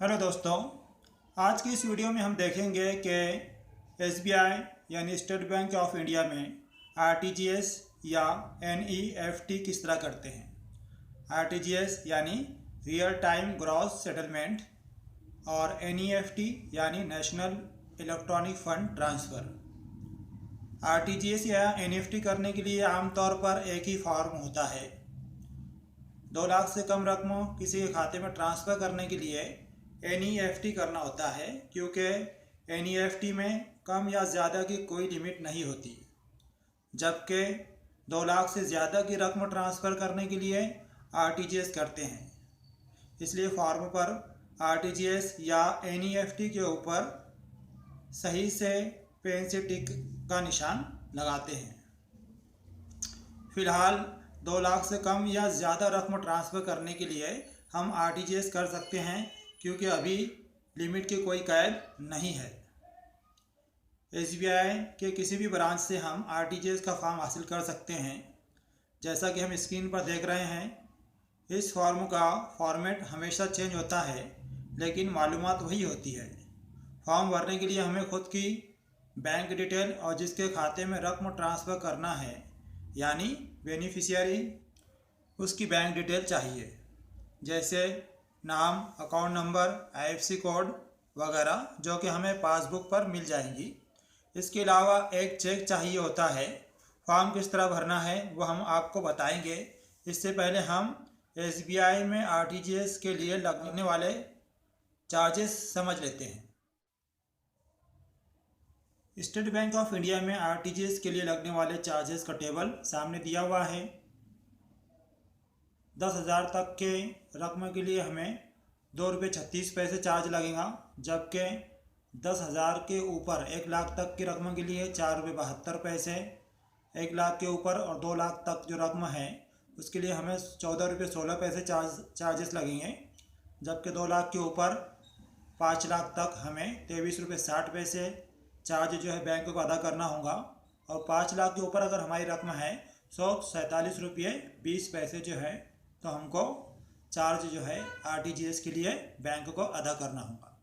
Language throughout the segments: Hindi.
हेलो दोस्तों, आज की इस वीडियो में हम देखेंगे कि एसबीआई यानी स्टेट बैंक ऑफ इंडिया में आरटीजीएस या एनईएफटी किस तरह करते हैं। आरटीजीएस यानी रियल टाइम ग्रॉस सेटलमेंट और एनईएफटी यानी national electronic fund transfer. RTGS या एनईएफटी करने के लिए आमतौर पर एक ही फॉर्म होता है। 2 लाख से कम रकम किसी के खाते में ट्रांसफ़र करने के लिए एनईएफटी करना होता है, क्योंकि एनईएफटी में कम या ज़्यादा की कोई लिमिट नहीं होती, जबकि 2 लाख से ज़्यादा की रकम ट्रांसफ़र करने के लिए आरटीजीएस करते हैं। इसलिए फॉर्म पर आरटीजीएस या एनईएफटी के ऊपर सही से पेन से टिक का निशान लगाते हैं। फिलहाल 2 लाख से कम या ज़्यादा रकम ट्रांसफ़र करने के लिए हम आरटीजीएस कर सकते हैं, क्योंकि अभी लिमिट की कोई कैद नहीं है। एसबीआई के किसी भी ब्रांच से हम आरटीजीएस का फॉर्म हासिल कर सकते हैं। जैसा कि हम स्क्रीन पर देख रहे हैं, इस फॉर्म का फॉर्मेट हमेशा चेंज होता है, लेकिन मालूमात वही होती है। फॉर्म भरने के लिए हमें खुद की बैंक डिटेल और जिसके खाते में रकम ट्रांसफ़र करना है यानी बेनिफिशियरी, उसकी बैंक डिटेल चाहिए, जैसे नाम, अकाउंट नंबर, आईएफएससी कोड वगैरह, जो कि हमें पासबुक पर मिल जाएंगी। इसके अलावा एक चेक चाहिए होता है। फॉर्म किस तरह भरना है वो हम आपको बताएंगे। इससे पहले हम एसबीआई में आरटीजीएस के लिए लगने वाले चार्जेस समझ लेते हैं। स्टेट बैंक ऑफ इंडिया में आरटीजीएस के लिए लगने वाले चार्जेस का टेबल सामने दिया हुआ है। 10,000 तक के रकम के लिए हमें ₹2.36 चार्ज लगेगा, जबकि 10,000 के ऊपर 1 लाख तक की रकम के लिए ₹4.72, 1 लाख के ऊपर और 2 लाख तक जो रकम है उसके लिए हमें ₹14.16 चार्जेस लगेंगे, जबकि 2 लाख के ऊपर 5 लाख तक हमें ₹23.60 चार्ज जो है बैंक को अदा करना होगा, और 5 लाख के ऊपर अगर हमारी रकम है ₹147.20 जो है तो हमको चार्ज जो है आरटीजीएस के लिए बैंक को अदा करना होगा।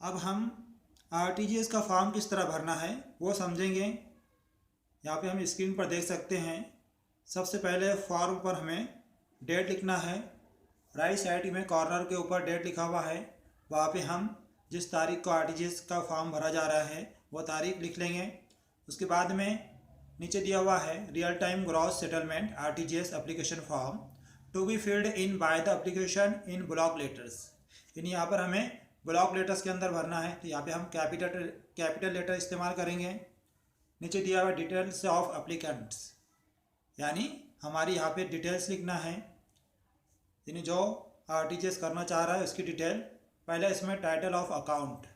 अब हम आरटीजीएस का फॉर्म किस तरह भरना है वो समझेंगे। यहाँ पे हम स्क्रीन पर देख सकते हैं। सबसे पहले फॉर्म पर हमें डेट लिखना है। राइट साइड में कॉर्नर के ऊपर डेट लिखा हुआ है, वहाँ पे हम जिस तारीख को आरटीजीएस का फॉर्म भरा जा रहा है वो तारीख लिख लेंगे। उसके बाद में नीचे दिया हुआ है real time gross settlement RTGS application form to be filled in by the application in block letters, यानी यहाँ पर हमें ब्लॉक लेटर्स के अंदर भरना है, तो यहाँ पे हम कैपिटल लेटर इस्तेमाल करेंगे। नीचे दिया हुआ डिटेल्स ऑफ एप्लीकेंट्स, यानी हमारी यहाँ पे डिटेल्स लिखना है, यानी जो आरटीजीएस करना चाह रहा है उसकी डिटेल। पहले इसमें टाइटल ऑफ अकाउंट,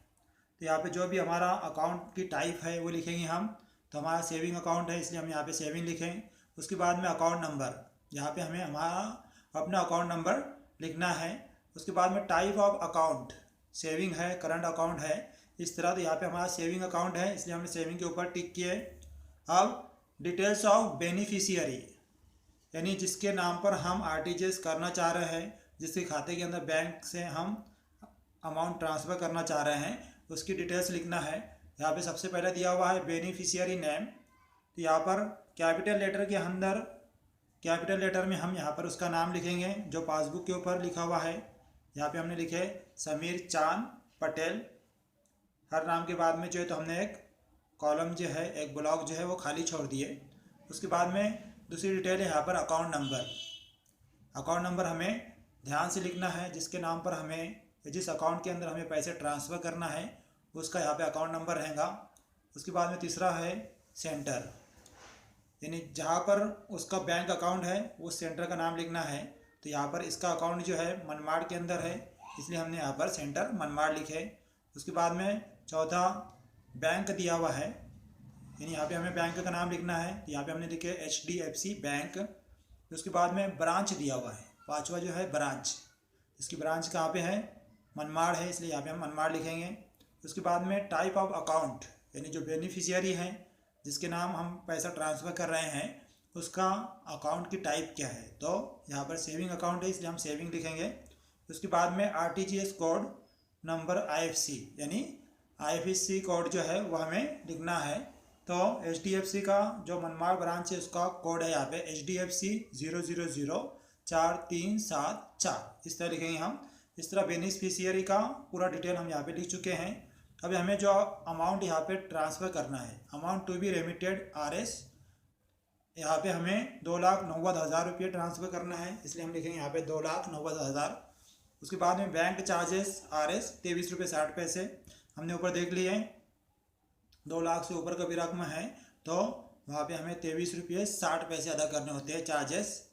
तो यहाँ पे जो भी हमारा अकाउंट की टाइप है वो लिखेंगे हम। तो हमारा सेविंग अकाउंट है इसलिए हम यहाँ पे सेविंग लिखें। उसके बाद में अकाउंट नंबर, यहाँ पे हमें हमारा अपना अकाउंट नंबर लिखना है। उसके बाद में टाइप ऑफ अकाउंट, सेविंग है, करंट अकाउंट है, इस तरह। तो यहाँ पे हमारा सेविंग अकाउंट है इसलिए हमने सेविंग के ऊपर टिक किए। अब डिटेल्स ऑफ बेनिफिशियरी, यानी जिसके नाम पर हम आरटीजीएस करना चाह रहे हैं, जिसके खाते के अंदर बैंक से हम अमाउंट ट्रांसफ़र करना चाह रहे हैं, उसकी डिटेल्स लिखना है। यहाँ पे सबसे पहले दिया हुआ है बेनिफिशियरी नेम, तो यहाँ पर कैपिटल लेटर के अंदर कैपिटल लेटर में हम यहाँ पर उसका नाम लिखेंगे जो पासबुक के ऊपर लिखा हुआ है। यहाँ पे हमने लिखे समीर चांद पटेल। हर नाम के बाद में जो है तो हमने एक कॉलम जो है, एक ब्लॉक जो है वो खाली छोड़ दिए। उसके बाद में दूसरी डिटेल है यहाँ पर अकाउंट नंबर। अकाउंट नंबर हमें ध्यान से लिखना है, जिसके नाम पर हमें, जिस अकाउंट के अंदर हमें पैसे ट्रांसफ़र करना है उसका यहाँ पे अकाउंट नंबर रहेगा। उसके बाद में तीसरा है सेंटर, यानी जहाँ पर उसका बैंक अकाउंट है उस सेंटर का नाम लिखना है। तो यहाँ पर इसका अकाउंट जो है मनमाड़ के अंदर है, इसलिए हमने यहाँ पर सेंटर मनमाड़ लिखे। उसके बाद में चौथा बैंक दिया हुआ है, यानी यहाँ पे हमें बैंक का नाम लिखना है। तो यहाँ पे हमने लिखे HDFC बैंक। उसके बाद में ब्रांच दिया हुआ है, पाँचवा जो है ब्रांच, इसकी ब्रांच कहाँ पे है, मनमाड़ है, इसलिए यहाँ पे हम मनमाड़ लिखेंगे। उसके बाद में टाइप ऑफ अकाउंट, यानी जो बेनिफिशियरी है जिसके नाम हम पैसा ट्रांसफ़र कर रहे हैं उसका अकाउंट की टाइप क्या है, तो यहाँ पर सेविंग अकाउंट है इसलिए हम सेविंग लिखेंगे। उसके बाद में RTGS कोड नंबर IFSC यानी IFSC कोड जो है वो हमें लिखना है। तो HDFC का जो मनमाड़ ब्रांच है उसका कोड है यहाँ पे HDFC 0004374, इस तरह लिखेंगे हम। इस तरह बेनिफिशियरी का पूरा डिटेल हम यहाँ पे लिख चुके हैं। अभी हमें जो अमाउंट यहाँ पे ट्रांसफ़र करना है, amount to be remitted RS, यहाँ पे हमें 2,90,000 रुपये ट्रांसफ़र करना है, इसलिए हम लिखेंगे यहाँ पे 2,90,000। उसके बाद में बैंक चार्जेस RS 23 रुपये 60 पैसे हमने ऊपर देख लिए। 2 लाख से ऊपर का भी रकम है तो वहाँ पे हमें 23 रुपये 60 पैसे अदा करने होते हैं चार्जेस।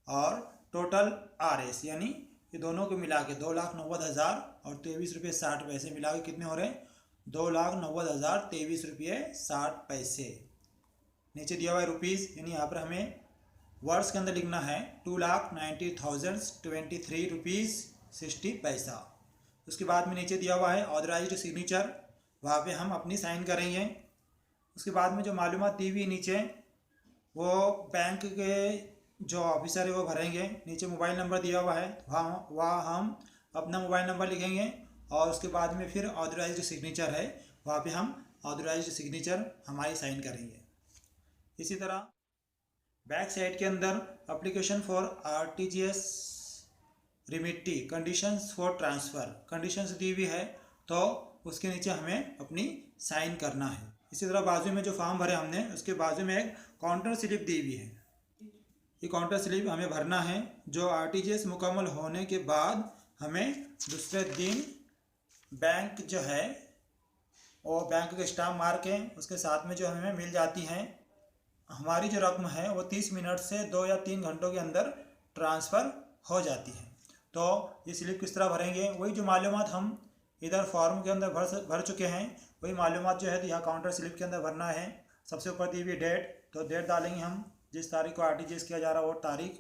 और टोटल RS यानी ये दोनों को मिला के 2,90,000 और 23 रुपये 60 पैसे मिला के कितने हो रहे हैं, 2,90,023 रुपये 60 पैसे। नीचे दिया हुआ है रुपीज़, यानी यहाँ पर हमें वर्ड्स के अंदर लिखना है 2,90,023 रुपीज़ 60 पैसा। उसके बाद में नीचे दिया हुआ है ऑथराइज्ड सिग्नेचर, वहाँ पे हम अपनी साइन करेंगे। उसके बाद में जो मालूमात दी हुई नीचे वो बैंक के जो ऑफिसर है वो भरेंगे। नीचे मोबाइल नंबर दिया हुआ है, वहाँ हम अपना मोबाइल नंबर लिखेंगे। और उसके बाद में फिर ऑथराइज्ड सिग्नेचर है, वहाँ पे हम ऑथराइज्ड सिग्नेचर हमारी साइन करेंगे। इसी तरह बैक साइड के अंदर application for RTGS remittee conditions for transfer conditions दी हुई है, तो उसके नीचे हमें अपनी साइन करना है। इसी तरह बाजू में जो फॉर्म भरे हमने उसके बाजू में एक काउंटर स्लिप दी हुई है। ये काउंटर स्लिप हमें भरना है, जो RTGS मुकम्मल होने के बाद हमें दूसरे दिन बैंक जो है वो बैंक के स्टाम्प मार के उसके साथ में जो हमें मिल जाती हैं। हमारी जो रकम है वो 30 मिनट से 2 या 3 घंटों के अंदर ट्रांसफ़र हो जाती है। तो ये स्लिप किस तरह भरेंगे, वही जो मालूमात हम इधर फॉर्म के अंदर भर चुके हैं, वही मालूमात जो है तो यहाँ काउंटर स्लिप के अंदर भरना है। सबसे ऊपर दी हुई डेट, तो डेट डालेंगे हम जिस तारीख को RTGS किया जा रहा है वो तारीख।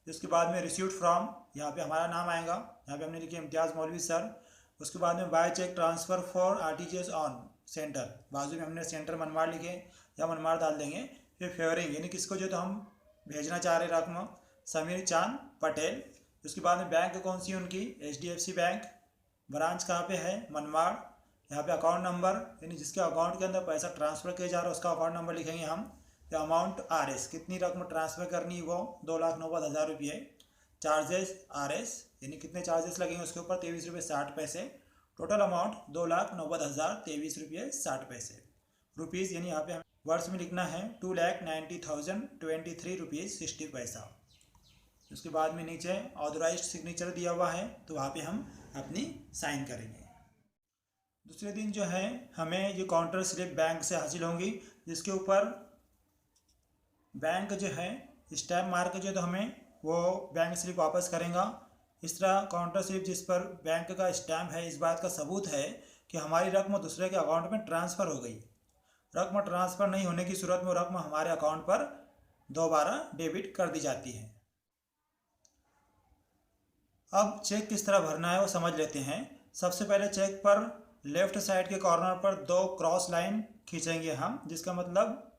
उसके बाद में रिसीव्ड फ्रॉम, यहाँ पे हमारा नाम आएगा, यहाँ पे हमने लिखे इम्तियाज़ मौलवी सर। उसके बाद में by cheque transfer for RTGS on centre, बाजू में हमने सेंटर मनमाड़ लिखे या मनमाड़ डाल देंगे। फिर फेवरिंग यानी किसको जो तो हम भेजना चाह रहे रकम, समीर चांद पटेल। उसके बाद में बैंक कौन सी उनकी HDFC बैंक, ब्रांच कहाँ पे है, मनमाड़। यहाँ पे अकाउंट नंबर यानी जिसके अकाउंट के अंदर पैसा ट्रांसफ़र किया जा रहा है उसका अकाउंट नंबर लिखेंगे हम। तो अमाउंट RS कितनी रकम ट्रांसफ़र करनी है वो 2,90,000 रुपये। चार्जेस RS यानी कितने चार्जेस लगेंगे उसके ऊपर 23 रुपये 60 पैसे। टोटल अमाउंट 2,90,023 रुपये 60 पैसे। रुपीज़ यानी यहाँ पे हमें वर्ड्स में लिखना है 2,90,023 रुपीज़ 60 पैसा। उसके बाद में नीचे ऑथराइज्ड सिग्नेचर दिया हुआ है, तो वहाँ पे हम अपनी साइन करेंगे। दूसरे दिन जो है हमें ये काउंटर स्लिप बैंक से हासिल होंगी, जिसके ऊपर बैंक जो है स्टैम्प मार के जो तो हमें वो बैंक स्लिप वापस करेगा। इस तरह काउंटर स्लिप जिस पर बैंक का स्टैम्प है इस बात का सबूत है कि हमारी रकम दूसरे के अकाउंट में ट्रांसफ़र हो गई। रकम ट्रांसफ़र नहीं होने की सूरत में वो रकम हमारे अकाउंट पर दोबारा डेबिट कर दी जाती है। अब चेक किस तरह भरना है वो समझ लेते हैं। सबसे पहले चेक पर लेफ़्ट साइड के कॉर्नर पर 2 क्रॉस लाइन खींचेंगे हम, जिसका मतलब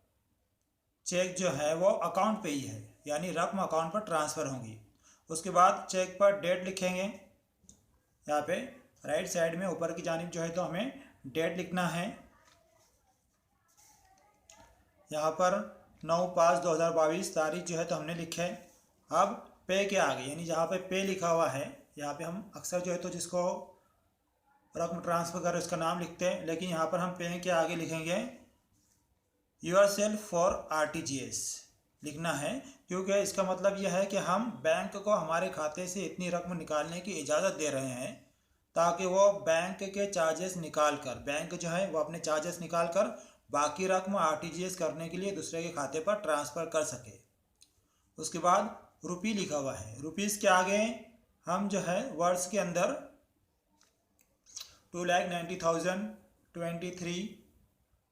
चेक जो है वो अकाउंट पे ही है, यानी रकम अकाउंट पर ट्रांसफ़र होंगी। उसके बाद चेक पर डेट लिखेंगे। यहाँ पे राइट साइड में ऊपर की जानिब जो है तो हमें डेट लिखना है। यहाँ पर 9/5/2022 तारीख जो है तो हमने लिखे। अब पे के आगे यानी जहाँ पे पे लिखा हुआ है यहाँ पे हम अक्सर जो है तो जिसको रकम ट्रांसफ़र करें उसका नाम लिखते हैं, लेकिन यहाँ पर हम पे के आगे लिखेंगे योरसेल्फ फॉर RTGS लिखना है, क्योंकि इसका मतलब यह है कि हम बैंक को हमारे खाते से इतनी रकम निकालने की इजाज़त दे रहे हैं ताकि वो बैंक के चार्जेस निकाल कर, बैंक जो है वो अपने चार्जेस निकाल कर बाकी रकम RTGS करने के लिए दूसरे के खाते पर ट्रांसफ़र कर सके। उसके बाद रुपी लिखा हुआ है, रुपीज़ के आगे हम जो है वर्ड्स के अंदर 2,90,023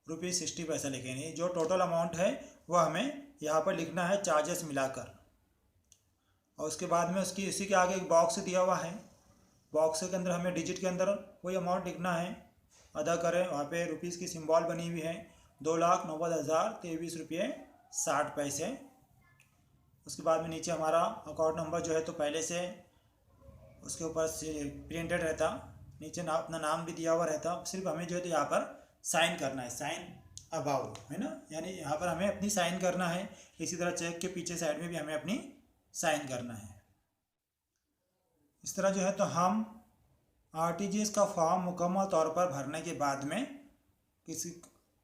रुपीज़ 60 पैसा लिखेंगे। जो टोटल अमाउंट है वो हमें यहाँ पर लिखना है चार्जेस मिलाकर। और उसके बाद में उसकी इसी के आगे एक बॉक्स दिया हुआ है, बॉक्स के अंदर हमें डिजिट के अंदर कोई अमाउंट लिखना है, अदा करें। वहाँ पे रुपीज़ की सिंबल बनी हुई है 2,90,023 रुपये 60 पैसे। उसके बाद में नीचे हमारा अकाउंट नंबर जो है तो पहले से उसके ऊपर से प्रिंटेड रहता, नीचे अपना नाम भी दिया हुआ रहता। सिर्फ हमें जो है तो यहाँ पर साइन करना है, साइन अबाउ, है ना, यानी यहाँ पर हमें अपनी साइन करना है। इसी तरह चेक के पीछे साइड में भी हमें अपनी साइन करना है। इस तरह जो है तो हम आरटीजीएस का फॉर्म मुकम्मल तौर पर भरने के बाद में किसी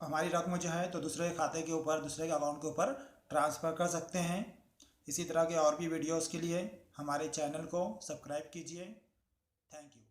हमारी रकम जो है तो दूसरे खाते के ऊपर, दूसरे के अकाउंट के ऊपर ट्रांसफ़र कर सकते हैं। इसी तरह के और भी वीडियोस के लिए हमारे चैनल को सब्सक्राइब कीजिए। Thank you.